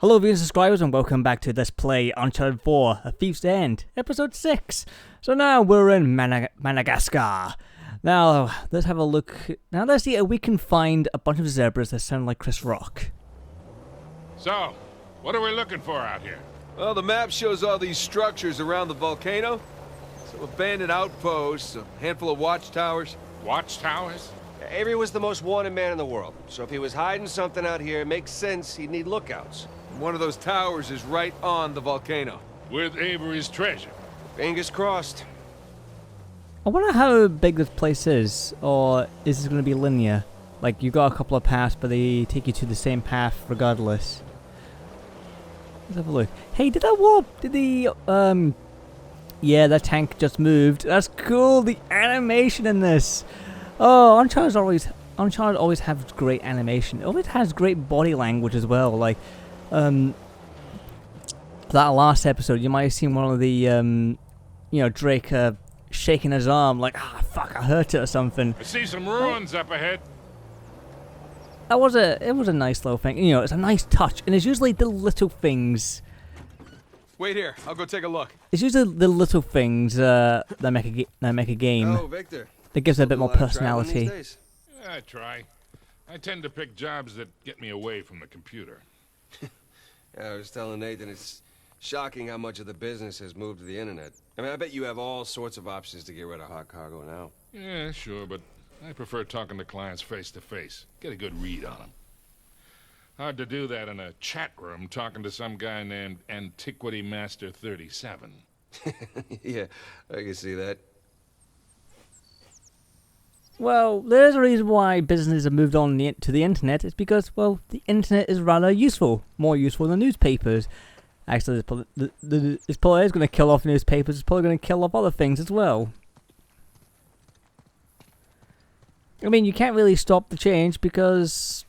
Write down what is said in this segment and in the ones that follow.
Hello viewers and subscribers and welcome back to Let's Play Uncharted 4, A Thief's End, Episode 6. So now we're in Madagascar. Now, let's have a look. Now let's see if we can find a bunch of zebras that sound like Chris Rock. So, what are we looking for out here? Well, the map shows all these structures around the volcano. Some abandoned outposts, a handful of watchtowers. Watchtowers? Avery was the most wanted man in the world, so if he was hiding something out here, it makes sense he'd need lookouts. One of those towers is right on the volcano. With Avery's treasure. Fingers crossed. I wonder how big this place is, or is this going to be linear? Like, you got a couple of paths, but they take you to the same path regardless. Let's have a look. Hey, did that warp? Did the, yeah, that tank just moved. That's cool, the animation in this. Oh, Uncharted always has great animation. It always has great body language as well. Like, that last episode, you might have seen one of the, Drake shaking his arm like, ah, fuck, I hurt it or something. I see some ruins up ahead. It was a nice little thing. You know, it's a nice touch, and it's usually the little things. Wait here, I'll go take a look. It's usually the little things that make a game. Oh, Victor. That gives it a bit more personality. Yeah, I try. I tend to pick jobs that get me away from the computer. I was telling Nathan, it's shocking how much of the business has moved to the internet. I mean, I bet you have all sorts of options to get rid of hot cargo now. Yeah, sure, but I prefer talking to clients face to face. Get a good read on them. Hard to do that in a chat room talking to some guy named Antiquity Master 37. Yeah, I can see that. Well, there's a reason why businesses have moved on to the internet. It's because, well, the internet is rather useful. More useful than newspapers. Actually, this probably is going to kill off newspapers. It's probably going to kill off other things as well. I mean, you can't really stop the change because...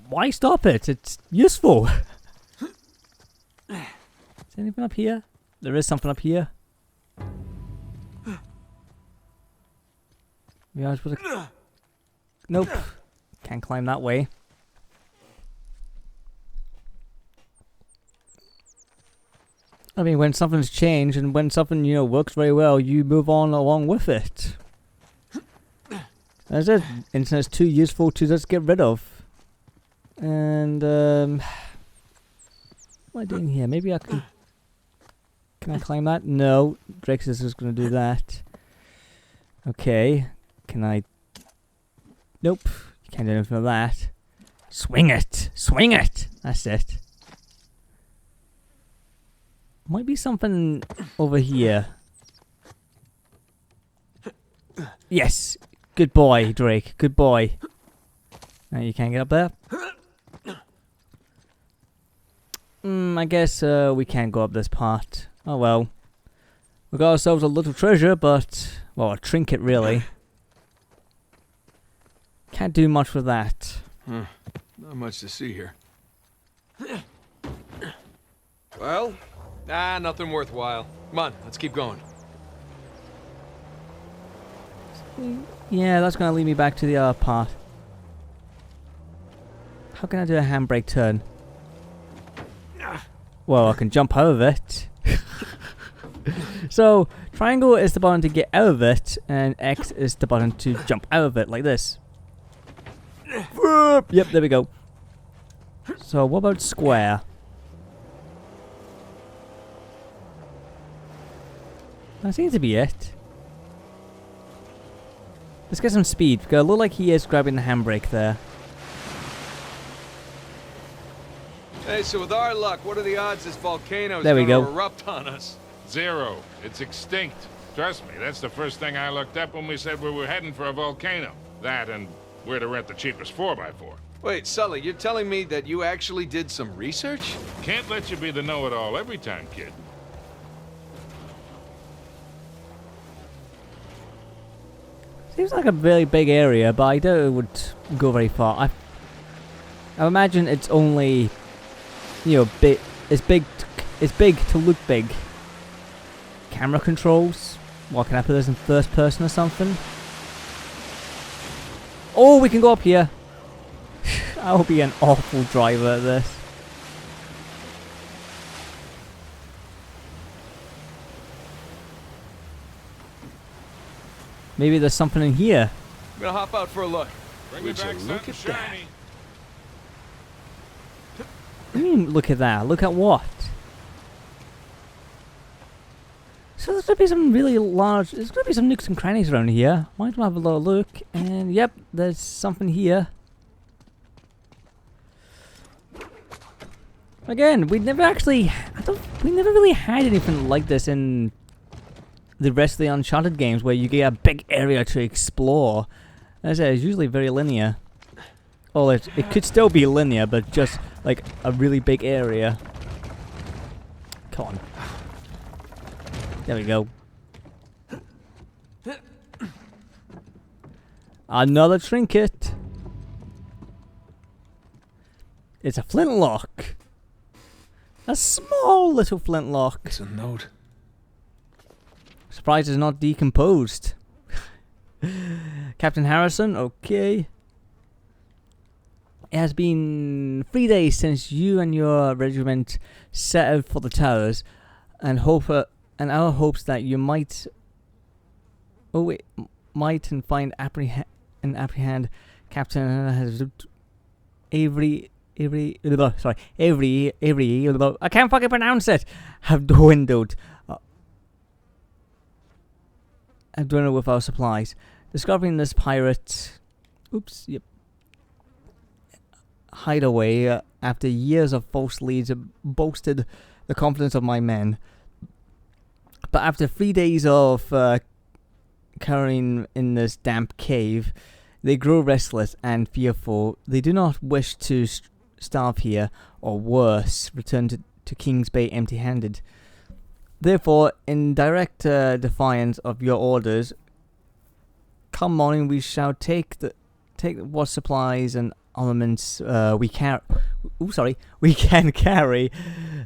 why stop it? It's useful. Is there anything up here? There is something up here. Yeah, I was supposed to... Nope. Can't climb that way. I mean, when something's changed and when something, works very well, you move on along with it. As it, internet's too useful to just get rid of. And, what am I doing here? Maybe I can... Can I climb that? No. Drake's is just going to do that. Okay. Can I... Nope. You can't do anything with that. Swing it! Swing it! That's it. Might be something over here. Yes! Good boy, Drake. Good boy. Now you can't get up there. I guess we can't go up this part. Oh well. We got ourselves a little treasure, but... well, a trinket really. Can't do much with that. Not much to see here. Well? Nothing worthwhile. Come on, let's keep going. Yeah, that's going to lead me back to the other part. How can I do a handbrake turn? Well, I can jump out of it. So, triangle is the button to get out of it, and X is the button to jump out of it, like this. Yep, there we go. So, what about square? That seems to be it. Let's get some speed, because it looks like he is grabbing the handbrake there. Hey, so with our luck, what are the odds this volcano is There we going to go. erupt on us? 0. It's extinct. Trust me, that's the first thing I looked up when we said we were heading for a volcano. That and where to rent the cheapest 4x4. Wait, Sully, you're telling me that you actually did some research? Can't let you be the know-it-all every time, kid. Seems like a really big area, but I doubt it would go very far. I imagine it's only, big. It's big to look big. Camera controls. What, can I put this in first person or something? Oh, we can go up here. I'll be an awful driver at this. Maybe there's something in here. I'm gonna hop out for a look. Bring me Would you back look something at that? shiny. What do you mean, look at that? Look at what? So there's gonna be some really large... There's gonna be some nooks and crannies around here. Might as well have a little look. And yep, there's something here. Again, we never actually... we never really had anything like this in the rest of the Uncharted games, where you get a big area to explore. As I said, it's usually very linear. Well, it could still be linear, but just like a really big area. Come on. There we go. Another trinket. It's a flintlock. A small little flintlock. It's a note. Surprised it's not decomposed. Captain Harrison, okay. It has been 3 days since you and your regiment set out for the towers, and our hopes that you might and find apprehend Captain Avery. I can't fucking pronounce it. Have dwindled. Have dwindled with our supplies. Discovering this pirate, hideaway after years of false leads boasted the confidence of my men. But after 3 days of cowering in this damp cave, they grow restless and fearful. They do not wish to starve here, or worse, return to King's Bay empty-handed. Therefore, in direct defiance of your orders, come morning we shall take what supplies and armaments we can carry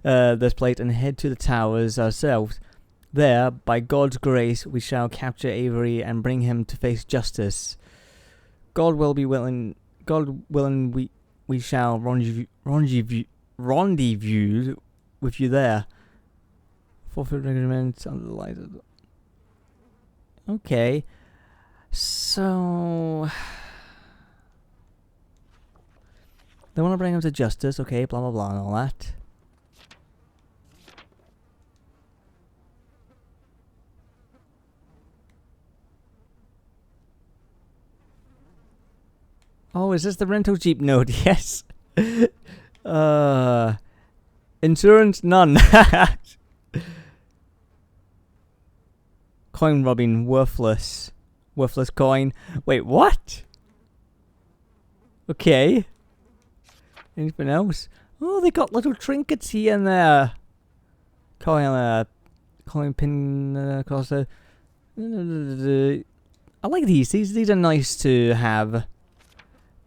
this plate and head to the towers ourselves. There, by God's grace, we shall capture Avery and bring him to face justice. God willing, we shall rendezvous with you there. Forfeit regiment under the light of... Okay. So... They want to bring him to justice, okay, blah blah blah and all that. Oh, is this the rental jeep node? Yes. Insurance? None. Coin robbing, worthless. Worthless coin. Wait, what? Okay. Anything else? Oh, they got little trinkets here and there. Coin pin across the... I like these. These are nice to have.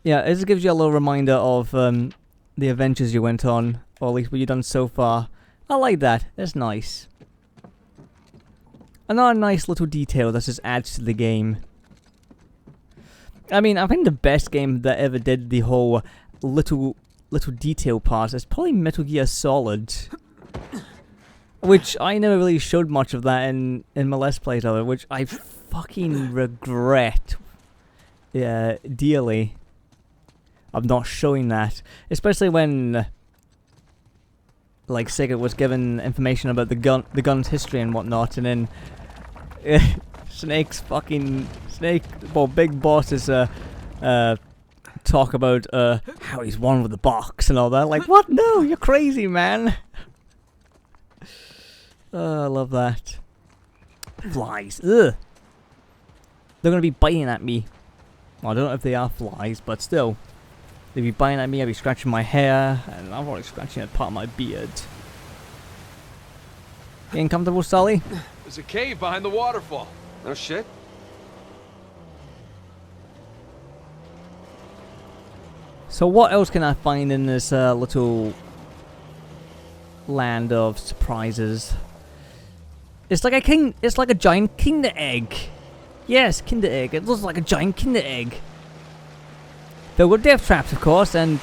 Yeah, it just gives you a little reminder of the adventures you went on, or at least what you've done so far. I like that. That's nice. Another nice little detail that just adds to the game. I mean, I think the best game that ever did the whole little detail part is probably Metal Gear Solid. Which I never really showed much of that in my Let's Plays of it, which I fucking regret dearly. Of not showing that, especially when, like, Sega was given information about the gun's history and whatnot, and then Big Boss is talk about how he's won with the box and all that. Like, what? No, you're crazy, man. I love that. Flies. Ugh. They're gonna be biting at me. Well, I don't know if they are flies, but still. They'd be biting at me, I'd be scratching my hair, and I'm already scratching at part of my beard. Getting comfortable, Sully? There's a cave behind the waterfall. No shit? So what else can I find in this little land of surprises? It's like a giant Kinder egg. Yes, Kinder egg. It looks like a giant Kinder egg. There were death traps, of course, and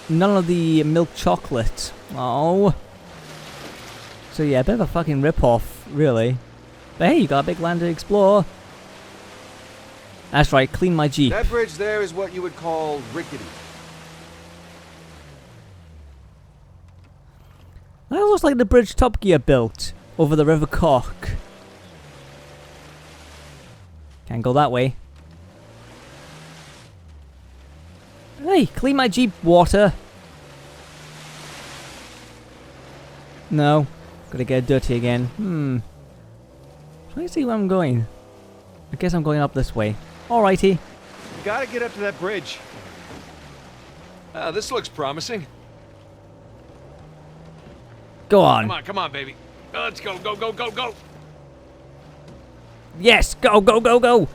none of the milk chocolate. Oh. So yeah, a bit of a fucking rip-off, really. But hey, you got a big land to explore. That's right, clean my Jeep. That bridge there is what you would call rickety. That looks like the bridge Top Gear built over the River Cork. Can't go that way. Hey, clean my Jeep, water. No. Gotta get dirty again. Trying to see where I'm going. I guess I'm going up this way. Alrighty. You gotta get up to that bridge. This looks promising. Go on. Come on, baby. Let's go, go, go, go, go. Yes, go, go, go, go.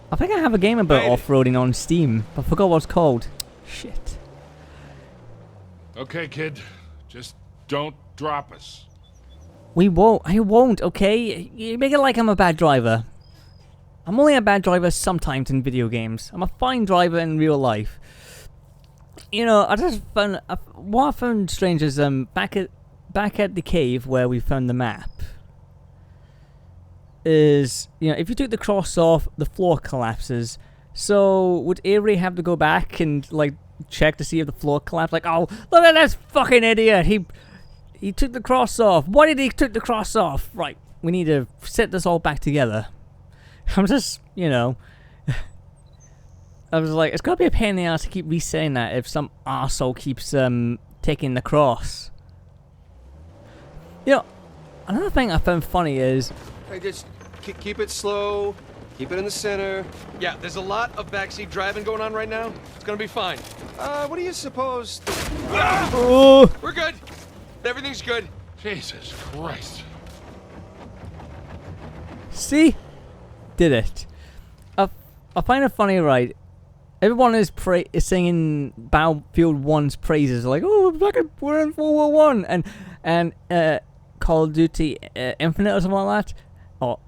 I think I have a game about Made it. off-roading on Steam. I forgot what it's called. Shit. Okay, kid. Just don't drop us. We won't. I won't, okay? You make it like I'm a bad driver. I'm only a bad driver sometimes in video games. I'm a fine driver in real life. You know, I just found... what I found strange is back at the cave where we found the map. Is, you know, if you took the cross off, the floor collapses. So, would Avery have to go back and, like, check to see if the floor collapsed? Like, oh, look at this fucking idiot! He took the cross off. Why did he took the cross off? Right, we need to set this all back together. I'm just, you know... I was like, it's gotta be a pain in the ass to keep resetting that if some arsehole keeps, taking the cross. You know, another thing I found funny is... Hey, just keep it slow. Keep it in the center. Yeah, there's a lot of backseat driving going on right now. It's gonna be fine. What do you suppose? Oh! We're good. Everything's good. Jesus Christ. See? Did it. I find it funny, right? Everyone is singing Battlefield 1's praises, like, oh, we're in World War One, and Call of Duty Infinite or something like that. Oh,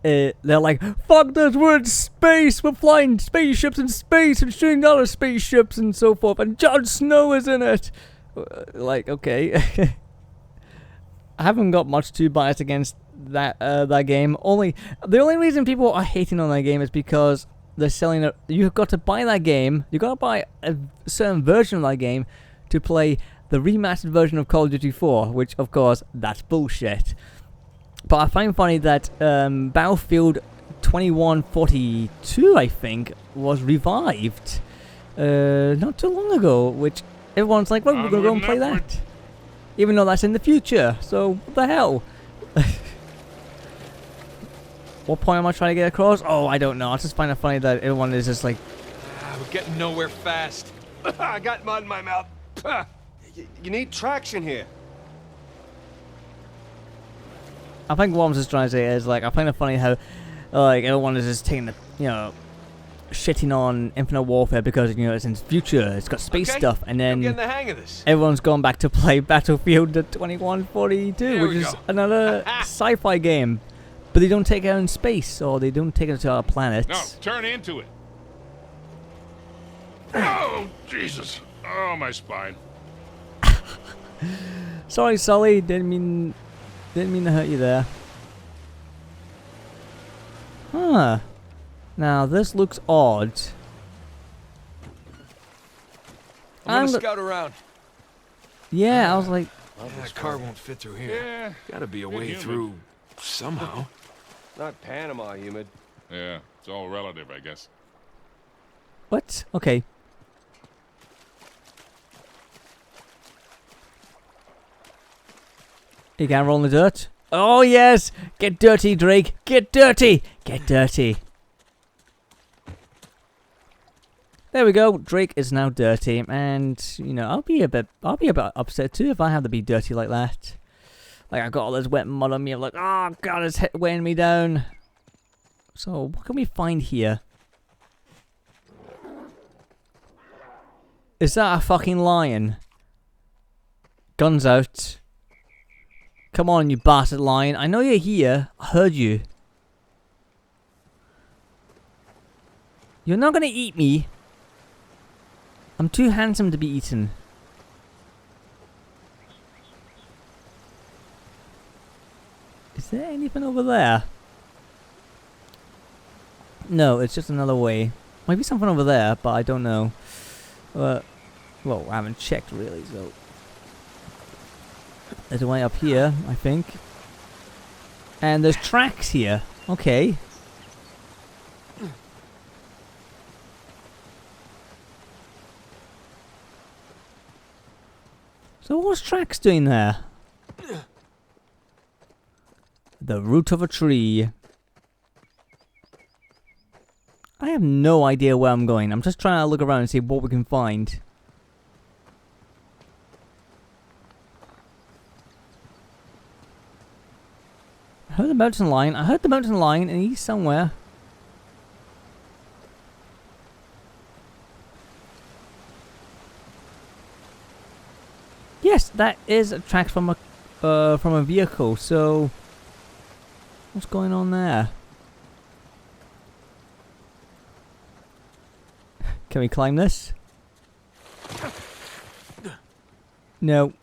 they're like, fuck this, we're in space, we're flying spaceships in space and shooting other spaceships and so forth, and Jon Snow is in it. Like, okay. I haven't got much too biased against that game. The only reason people are hating on that game is because they're selling it. You've got to buy that game. You've got to buy a certain version of that game to play the remastered version of Call of Duty 4, which, of course, that's bullshit. But I find funny that Battlefield 2142, I think, was revived not too long ago, which everyone's like, well, we're going to go and play that. Even though that's in the future, so what the hell? What point am I trying to get across? Oh, I don't know. I just find it funny that everyone is just like... we're getting nowhere fast. I got mud in my mouth. You need traction here. I think what I'm just trying to say is, like, I find it funny how, like, everyone is just taking the, you know, shitting on Infinite Warfare because, you know, it's in the future, it's got space stuff, and then I'm getting the hang of this. Everyone's gone back to play Battlefield 2142, which is another sci-fi game. But they don't take it out in space, or they don't take it to our planets. No, turn into it. Oh, Jesus. Oh, my spine. Sorry, Sully. Didn't mean to hurt you there. Huh. Now, this looks odd. I'm gonna scout around. Yeah, I was like... That car won't fit through here. Yeah. Gotta be a way humid. through somehow. Not Panama humid. Yeah, it's all relative, I guess. What? Okay. You can't roll in the dirt? Oh, yes! Get dirty, Drake! Get dirty! Get dirty! There we go. Drake is now dirty, and, you know, I'll be a bit upset too if I have to be dirty like that. Like, I got all this wet mud on me, I'm like, oh god, it's weighing me down. So, what can we find here? Is that a fucking lion? Guns out. Come on, you bastard lion. I know you're here. I heard you. You're not gonna eat me. I'm too handsome to be eaten. Is there anything over there? No, it's just another way. Might be something over there, but I don't know. Well, I haven't checked really, so... There's a way up here, I think. And there's tracks here. Okay. So what's tracks doing there? The root of a tree. I have no idea where I'm going. I'm just trying to look around and see what we can find. I heard the mountain lion. I heard the mountain lion and he's somewhere. Yes, that is a track from a vehicle. So what's going on there? Can we climb this? No.